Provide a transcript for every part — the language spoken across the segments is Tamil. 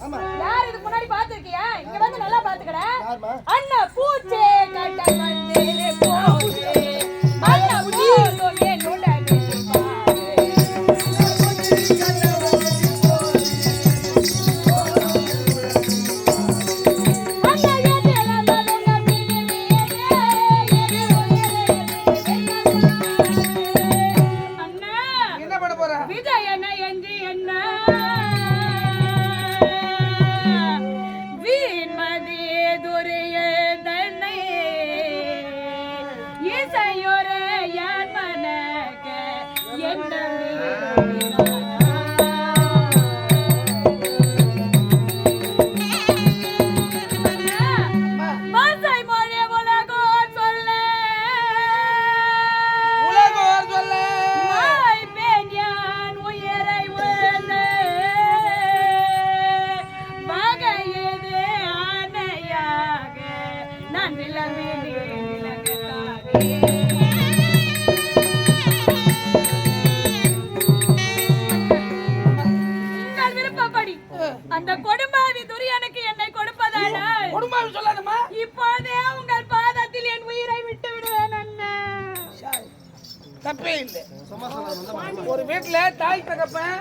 யார் இதுக்கு முன்னாடி பாத்துக்கியா? இங்க வந்து நல்லா பாத்துக்கடா. அண்ணா பூச்சே கட்ட மண்டே போச்சே அண்ணா பூச்சே நோடா அந்த கொடும்பாவி துரியனுக்கு என்னை கொடுப்பதானால் கொடும்பாவி சொல்லாதம்மா. இப்போதே உங்கள் பாதத்தில் என் உயிரை விட்டு விடுவேன் அண்ணா. தப்பே இல்லை. ஒரு வீட்டுல தாய் தகப்பன்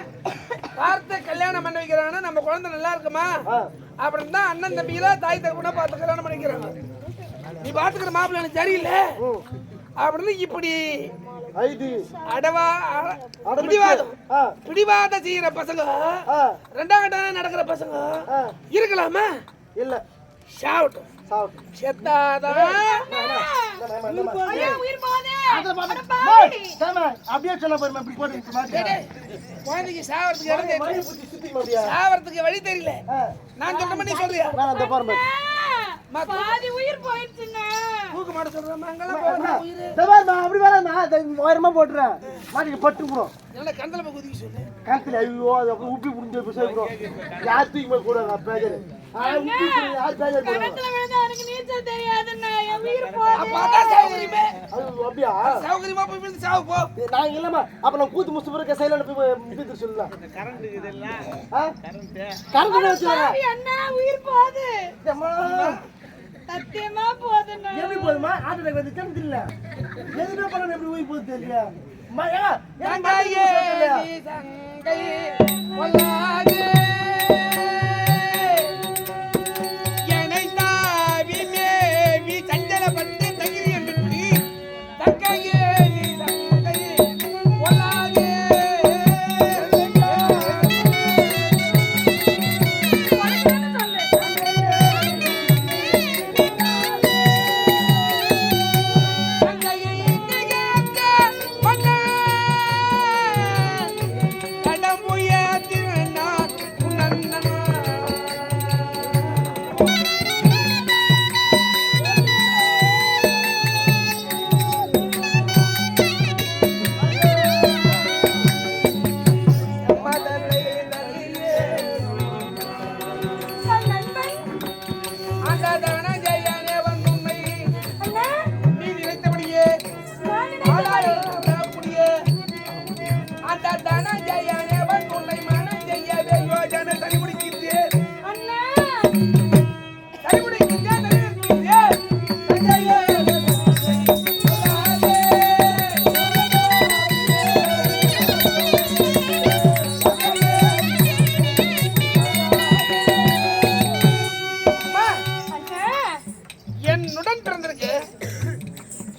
பார்த்து கல்யாணம் பண்ணி வைக்கிறாங்கன்னா நம்ம குழந்தை நல்லா இருக்குமா அப்படின்னு தான் அண்ணன் தம்பியில தாய் தகப்பனா பார்த்து கல்யாணம் பண்ணிக்கிறாங்க. நீ பாத்துக்கிற மாப்பிள்ள எனக்கு சரியில்லை அப்படின்னு இப்படி பிடிவாத செய்யற பசங்க ரெண்டாம் கட்ட நடக்கிற பசங்க இருக்கலாமா? இல்ல சாவட்டும் செத்தாதான் அப்படியே சொல்ல குழந்தைக்கு சாவறதுக்கு வழி தெரியல. நான் சொல்ற மாதிரி சொல்றியா? பாதி உயிர் போயிடுச்சுங்க. தூக்கு மாட்ட சொல்றேன். அப்படி வேணாம்மா, உயரமா போட்டுறேன் மாட்டிக்கு பட்டுக்கிறோம். என்ன கந்தல போய் குதிக்க சொல்லு. கந்தல ஐயோ அது அப்படி உப்பி புடிஞ்சு போய் யார் தூக்கி மேல கூட பேஜர் கணத்துல விழுந்தா எனக்கு நீச்சல் தெரியாதுன்னா என் உயிர் போகுது. அப்பா சௌகரியமே. அப்படியா? சௌகரியமா போய் விழுந்து சாவு போ. நான் இல்லம்மா அப்ப நான் கூத்து முஸ்தபருக்கு சைலண்ட் போய் மீது சொல்லலாம். கரண்ட் இருக்குதுல்ல? கரண்ட் வச்சுறாங்க. அண்ணா உயிர் போகுது. சத்தியமா போகுதுண்ணா. எப்படி போகுதுமா? ஆட்டோ டிரைவர் வந்து தெரிஞ்சு இல்ல. எதுனா பண்ண எப்படி உயிர் போகுது தெரியல. மயா தங்கையே தங்கை வல்லாதே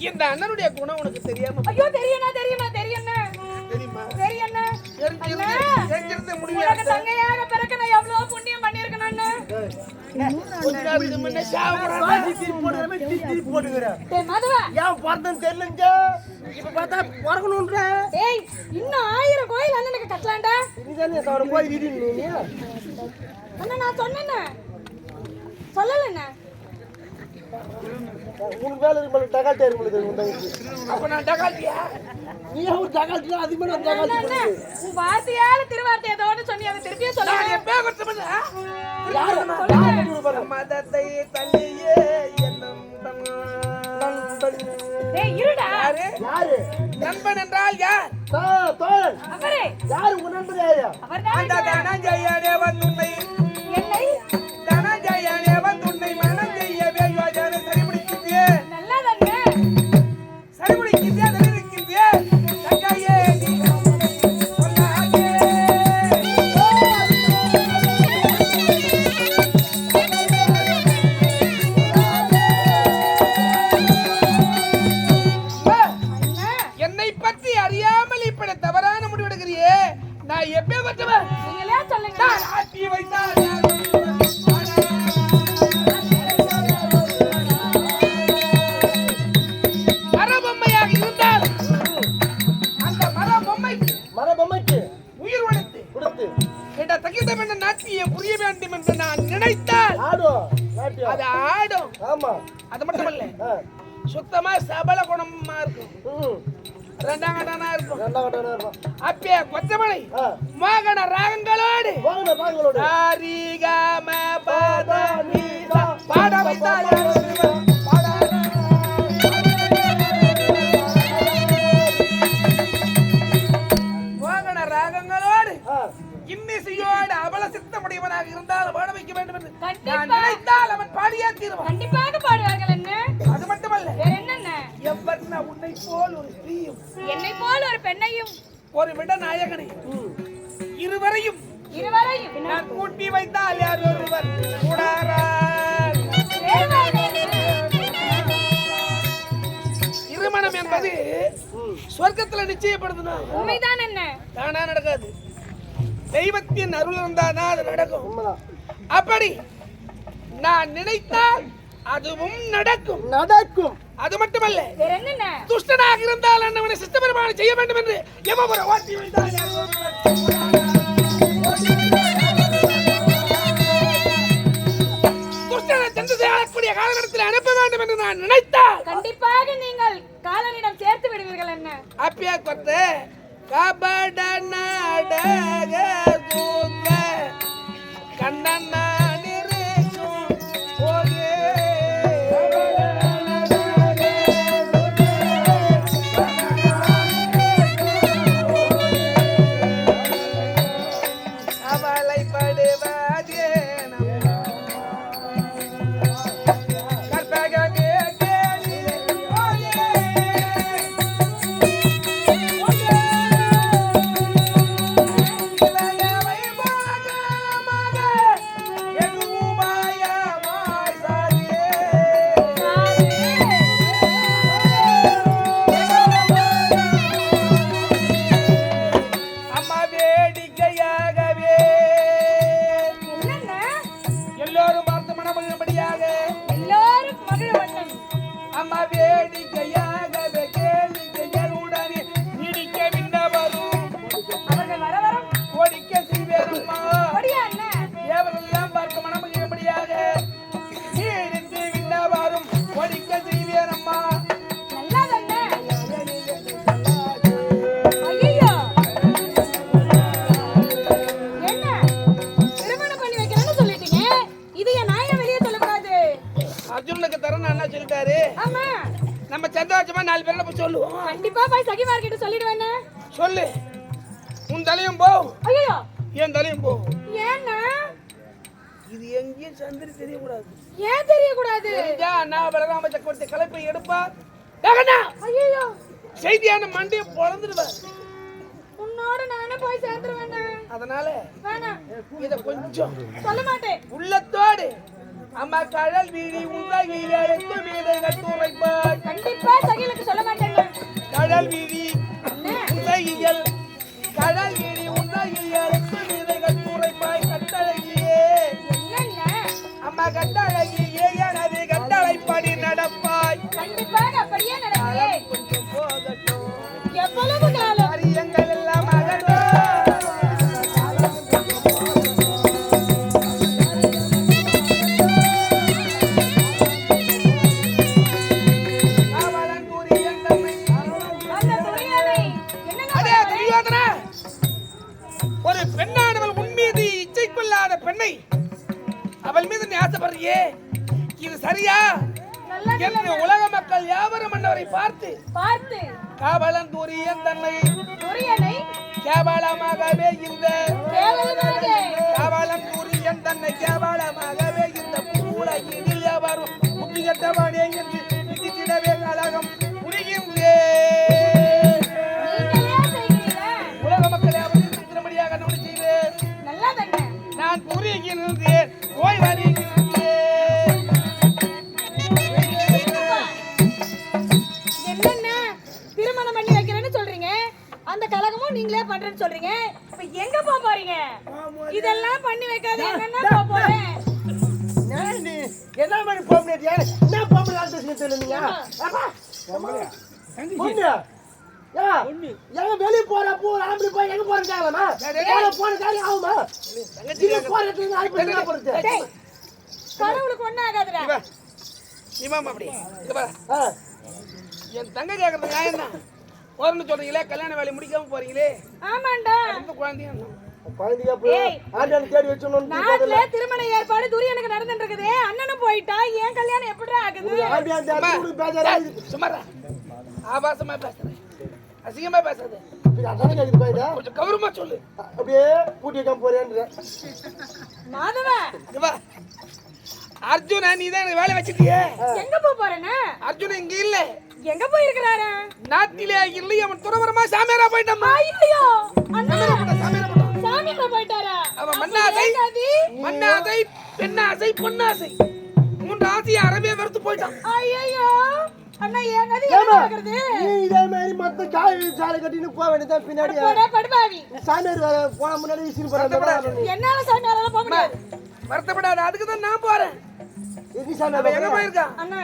இந்த அண்ணனுடைய குணம் உனக்கு தெரியாம? ஐயோ தெரியுமா தெரியுமா தெரியுமா தெரியுமா தெரியுமா தெரிஞ்சிருந்து முடியாது. தங்கையாக பிறக்க நான் எவ்வளவு புண்ணியம் பண்ணிருக்கேன் அண்ணா. கொஞ்ச முன்ன சாவுறாங்க திருப்பி போட்டுங்கற. டேய் மதுவா ஏன் பொறந்தன்னு தெரியலங்க. இப்ப பார்த்தா பொறக்கணும்ன்ற. ஏய் இன்னும் 1000 கோயில் அண்ணனுக்கு கட்டலாம்டா. நீதானே சவர போய் வீடு நீ. அண்ணா நான் சொன்னேனே. சொல்லலண்ணா. உனக்கு வேலை இருக்கு டகால்ட்டே இருக்கு உங்களுக்கு. அப்ப நான் டகால்ட்டியா? நீ ஒரு டகால்ட்டியா? அது மேல டகால்ட்டி. உன் வார்த்தையால திருவார்த்தை ஏதோன்னு சொன்னி அதை திருப்பியே சொல்ல. நான் எப்பே கொடுத்தமல. யாரு மதத்தை தள்ளியே என்னம் நண்பன். டேய் இருடா. யாரு? நண்பன் என்றால் யார்? தோழன். அவரே. யாரு உன் நண்பன் யாரு? அவர்தான். அந்த தனஞ்சயனே வந்து உன்னை என்னை நாட்டியம் புரிய வேண்டும் என்று நான் நினைத்தால் ஆடும் நாட்டியம். அது ஆடும். ஆமா. அது மட்டும் இல்ல, சுத்தமா சபல குணமா இருக்கும். ரெண்டாம் கட்டனா இருக்கும். அப்பே கொத்தமலை மோகன ராகங்களோடு சாரிகம பதனிசா பாட வைத்தால் மோகன ராகங்களோடு இன்னிசையோடு அபல சித்தமுடையவனாக இருந்தால் பாட வைக்க வேண்டும் என்று நான் நினைத்தால் அவன் பாடியே தீருவான். கண்டிப்பாக பாடுவார்கள் என்ன? அது மட்டுமல்ல, வேற என்னென்ன? எவ்வளவு உன்னை போல் ஒரு ஸ்திரீயும் என்னை போல் ஒரு பெண்ணையும் ஒரு விட நாயகனையும் இருவரையும் நான் கூட்டி வைத்தால் யார் ஒருவர் கூடாரார். திருமணம் என்பது சொர்க்கத்துல நிச்சயப்படுதுனா உண்மைதான் என்ன? தானா நடக்காது. தெய்வத்தின் அருள் இருந்தாதான் அது நடக்கும். அப்படி நான் நினைத்தால் அதுவும் நடக்கும். அது மட்டுமல்ல, துஷ்டனாக இருந்தால் அண்ணவனை சிஸ்டபெருமானை செய்ய வேண்டும் என்று யமபுர ஓட்டி வைத்தால் துஷ்டனை சென்று செய்யக்கூடிய காலகட்டத்தில் அனுப்ப வேண்டும் என்று நான் நினைத்தால் கண்டிப்பாக நீங்கள் காலனிடம் சேர்த்து விடுவீர்கள் என்ன? அப்பே கொத்த கபட நாடக தூங்க கண்ணன்னா நம்ம சந்தோஷமா 4 பேர்ல போய் சொல்லுவோம். கண்டிப்பா போய் சகி மார்க்கெட் சொல்லிடுவேன். சொல்லு. உன் தலையும் போ. ஐயோ. என் தலையும் போ. ஏன்னா இது எங்கேயும் சந்திரி தெரிய கூடாது. ஏன் தெரிய கூடாது? தெரிஞ்சா அண்ணா பலராம சக்கரவர்த்தி கலப்பை எடுப்பா. டகனா. ஐயோ. செய்தியான மண்டியை பொளந்துடுவார். உன்னோட நானே போய் சேர்ந்துருவேன். அதனால வேணாம். இத கொஞ்சம் சொல்ல மாட்டேன். உள்ளத்தோடு அம்மா கடல் வீடி உண்டாகிய எடுத்து மீதை கட்டுரைப்பார். கண்டிப்பா சகிலுக்கு சொல்ல மாட்டேங்க. கடல் வீடி உண்டாகியல் கடல் வீடி உண்டாகிய எடுத்து மீதை கட்டுரைப்பாய் கட்டழகியே. என்னங்க? அம்மா கட்டழகியே எனது கட்டளைப்படி நடப்பாய். கண்டிப்பாக அப்படியே நடக்கிறேன். கொஞ்சம் போகட்டும். எவ்வளவு காலம்? அரியங்கள் எல்லாம் அகட்டும். ஒரு பெண்ணானவள் உன் மீது இச்சை கொள்ளாத பெண்ணை அவள் மீது நீ ஆசைப்படுறியே, இது சரியா என்று உலக மக்கள் யாவரும் மன்னவரை பார்த்து காவலன் துரியன் தன்னை கேவலமாகவே இந்த காவலன் துரியன் தன்னை கேவலமாகவே இந்த பூலையில் எவரும் புத்தி கட்டவானே என்று விதித்திடவே கழகம் புரிகின்றே. உலக மக்கள் யாவரும் நான் புரிகின்றேன் போய் வருகின்றேன். என்னென்ன திருமணம் பண்ணி வைக்கிறேன்னு சொல்றீங்க, அந்த கலகமும் நீங்களே பண்றேன்னு சொல்றீங்க. இப்ப எங்க போறீங்க? இதெல்லாம் பண்ணி வைக்காத என்னன்னா போறேன். என்ன மாதிரி போக முடியாது? என்ன போக முடியாது? எங்க வெளிய போறப்போ ஆம்பளை போய் எங்க போறேன் கேளமா போன காரியம் ஆகுமா இது போறதுக்கு ஆயிப்போ என்ன போறது கடவுளுக்கு ஒண்ணு ஆகாதுடா இமாம் அப்படி இங்க பாரு என் தங்க கேக்குறது நியாயம் தான் போறன்னு சொல்றீங்களே கல்யாண வேலை முடிக்காம போறீங்களே ஆமாண்டா அந்த குழந்தையா குழந்தையா போய் ஆண்டான தேடி வச்சணும் நாட்டுல திருமண ஏற்பாடு துரியனுக்கு நடந்துட்டு இருக்குது அண்ணனும் போயிட்டா ஏன் கல்யாணம் எப்படிடா ஆகுது ஆண்டான தேடி பேஜாரா சுமாரா ஆபாசமா பேசுறேன் அசிங்கமா பேசுறது அதானே கேக்குது பாய்டா கொஞ்சம் கௌரவமா சொல்லு அப்படியே கூட்டிட்டு போறேன்ற மாதவா வா அர்ஜுனா நீ தான் எனக்கு வேலை வச்சிட்டியே எங்க போறேன்னா அர்ஜுனா இங்க இல்ல எங்க போயிருக்கிறாரு நாட்டிலே இல்லை அவன் துறவரமா சாமியாரா போயிட்டாமா ஐயோ அண்ணா சாமியாரா சாமியாரா போயிட்டாரா அவன் மண்ணாசை பெண்ணாசை பொன்னாசை மூன்று ஆசையை அறவே வெறுத்து போயிட்டான் ஐயோ அண்ணா ஏன் கதி என்ன நடக்குது நீ இதே மாதிரி மத்த காய் சாலை கட்டிட்டு போக வேண்டியதான் பின்னாடி போடா படுபாவி சாமியார் போன முன்னாடி வீசிட்டு போறாங்க என்னால சாமியாரால போக முடியாது வருத்தப்படாத அதுக்கு தான் நான் போறேன் எது சாமியார் அவன் எங்க போயிருக்கான் அண்ணா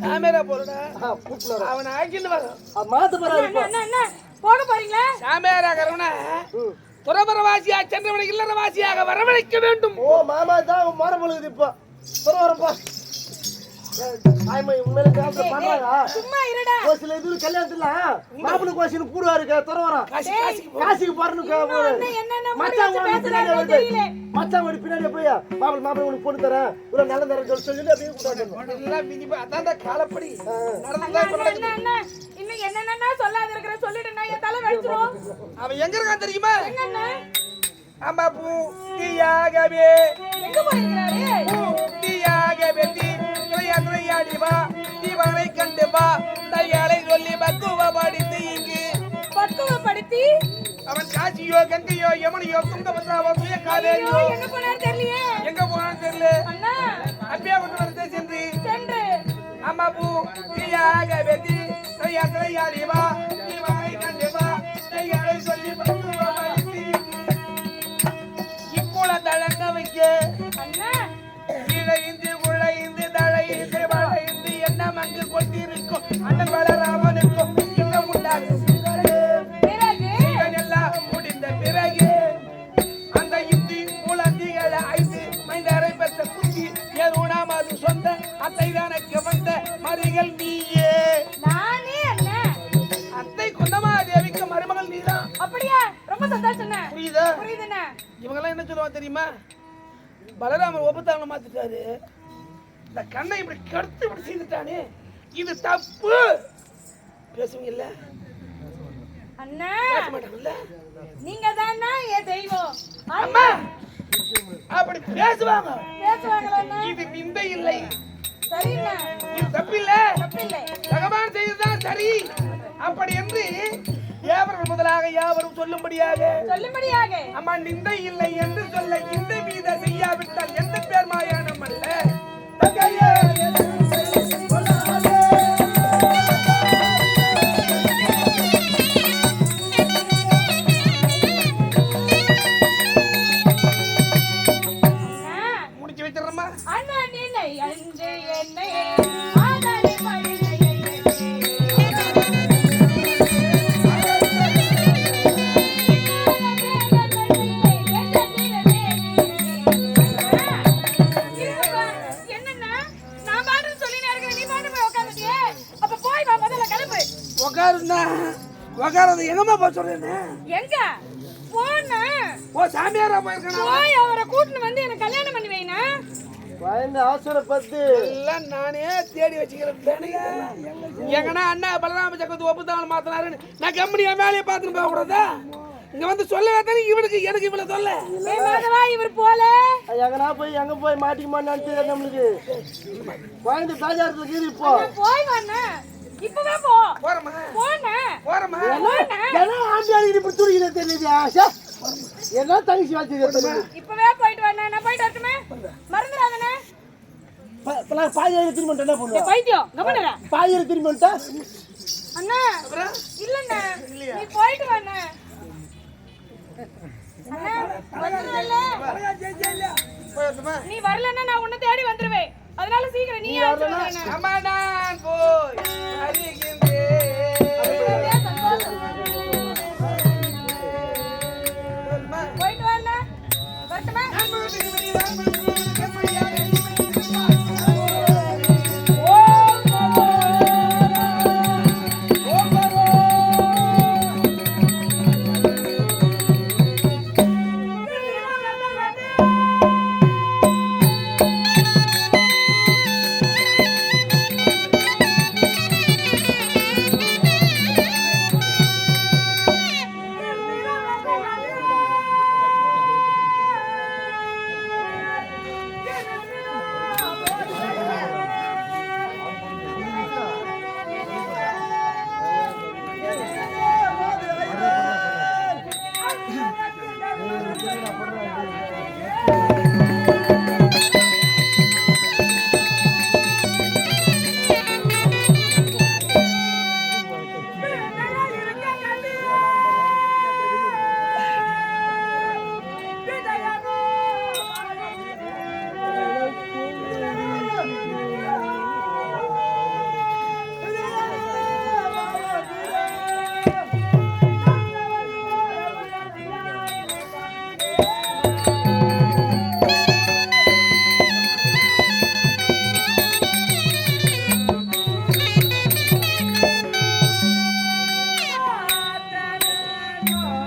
சாமியாரா போறடா கூப்பிடுற அவன் ஆக்கிட்டு வர மாத்த போறாரு அண்ணா அண்ணா அண்ணா போக போறீங்களா சாமியாரா கரவன துறவரவாசியா சென்றவனை இல்லறவாசியாக வரவழைக்க வேண்டும் ஓ மாமா தான் மர பொழுது இப்போ வரப்பா ஆயமா உண்மையில காசு பண்றாங்க சும்மா இருடா கோசில இது கல்யாணத்துல மாப்பிள்ளை கோசில கூடுவாரு தரவரா காசிக்கு போறணும் மச்சான் ஓடி பின்னாடி போய் மாப்பிள்ளை உனக்கு பொண்ணு தரேன் இவ்வளவு நல்ல தரேன் சொல்லி அப்படியே கூட்டாங்க எல்லாம் மினிமா அதான் காலப்படி அண்ணா இன்னும் என்னென்ன சொல்லாத இருக்கிற சொல்லிடுனா என் தலை வெடிச்சிரும் அவன் எங்க இருக்கான் தெரியுமா எங்கண்ணா அம்மா பூத்தியாகவே எங்க போயிருக்காரு பூத்தியாகவே திரையாடி வா தீவனை கண்டு வா தையாளை சொல்லி பக்குவப்படுத்தி இங்கு பக்குவப்படுத்தி அவன் காசியோ கங்கையோ யமுனையோ துங்கபத்ராவோ துய காவேரியோ எங்க போனாரு தெரியலையே எங்க போனான்னு தெரியல அண்ணா அப்பியா கொண்டு வந்து சென்று அம்மா பூத்தியாகவே திரையாடி வா தீவனை கண்டு வா தையாளை சொல்லி பக்குவப்படுத்தி இக்குள தழங்க வைக்க அண்ணா இழைந்து உழைந்து தழைந்து வளைந்து என்ன மங்கு கொண்டிருக்கும் அண்ணன் வளராமனுக்கும் இன்னும் உண்டாகும் எல்லாம் முடிந்த பிறகு அந்த இந்தி குழந்தைகளை ஐந்து மைந்தரை பெற்ற குத்தி ஏதுனாம் அது சொந்த அத்தை தனக்கு வந்த மறிகள் நீயே நானே அண்ணா அத்தை குந்தமா தேவிக்கு மருமகள் நீதான் அப்படியா ரொம்ப சந்தோஷம் புரியுதா புரியுதுண்ணா இவங்கெல்லாம் என்ன சொல்லுவாங்க தெரியுமா பலராமர் ஒப்பத்தாவனை மாத்திட்டாரு இந்த கண்ணை இப்படி கடுத்து இப்படி செய்துட்டானே இது தப்பு பேசுவீங்கல்ல அண்ணா பேச மாட்டாங்கல்ல நீங்க தானா என் தெய்வம் அம்மா அப்படி பேசுவாங்க பேசுவாங்களா இது விந்தை இல்லை சரிண்ணா இது தப்பில்ல தப்பில்லை பகவான் செய்ததுதான் சரி அப்படி என்று ஏவர்கள் முதலாக யாவரும் சொல்லும்படியாக அம்மா நிந்தை இல்லை என்று சொல்ல இந்த மீத செய்யாவிட்டால் எந்த பேர் மாயானம் அல்ல முடிச்சு வச்சிடறமா அண்ணா நினை அன்று என்னை உக்காரது எங்கம்மா போய் சொல்றேன்னு எங்க போன ஓ சாமியாரா போயிருக்கா போய் அவரை கூட்டிட்டு வந்து எனக்கு கல்யாணம் பண்ணி வைனா அவசரப்பட்டு எல்லாம் நானே தேடி வச்சுக்கிறேன் எங்கன்னா அண்ணா பலராம சக்கரத்து ஒப்புதான் மாத்தினாருன்னு நான் கம்பெனியா வேலையை பார்த்துட்டு போக கூடாதா இங்க வந்து சொல்லவே தானே இவனுக்கு எனக்கு இவ்வளவு சொல்ல மாதவா இவர் போல எங்கனா போய் எங்க போய் மாட்டிக்குமான்னு தெரியாது நம்மளுக்கு குழந்தை பேஜாரத்துல இருக்குது இப்போ போய் வாண்ணா இப்பவே போ போறமா போறமா ஏன்னா ஆண்டியாளுக்கு இப்படி துடிக்கிறது தெரியுது என்ன தங்கச்சி வாழ்த்து இப்பவே போயிட்டு வாண்ணா நான் போயிட்டு வரட்டுமே மறந்துடாதண்ணே பாதியில திரும்பி என்ன பண்ணுவா பைத்தியம் கவனரா பாதியில திரும்பி வந்துட்டா அண்ணா இல்லண்ணா நீ போயிட்டு வாண்ணா அண்ணா வந்துருவல்ல நீ வரலன்னா நான் உன்னை தேடி வந்துருவேன் அதனால சீக்கிரம் நீ அம்மா நான் போய் வருகின்றேன் Oh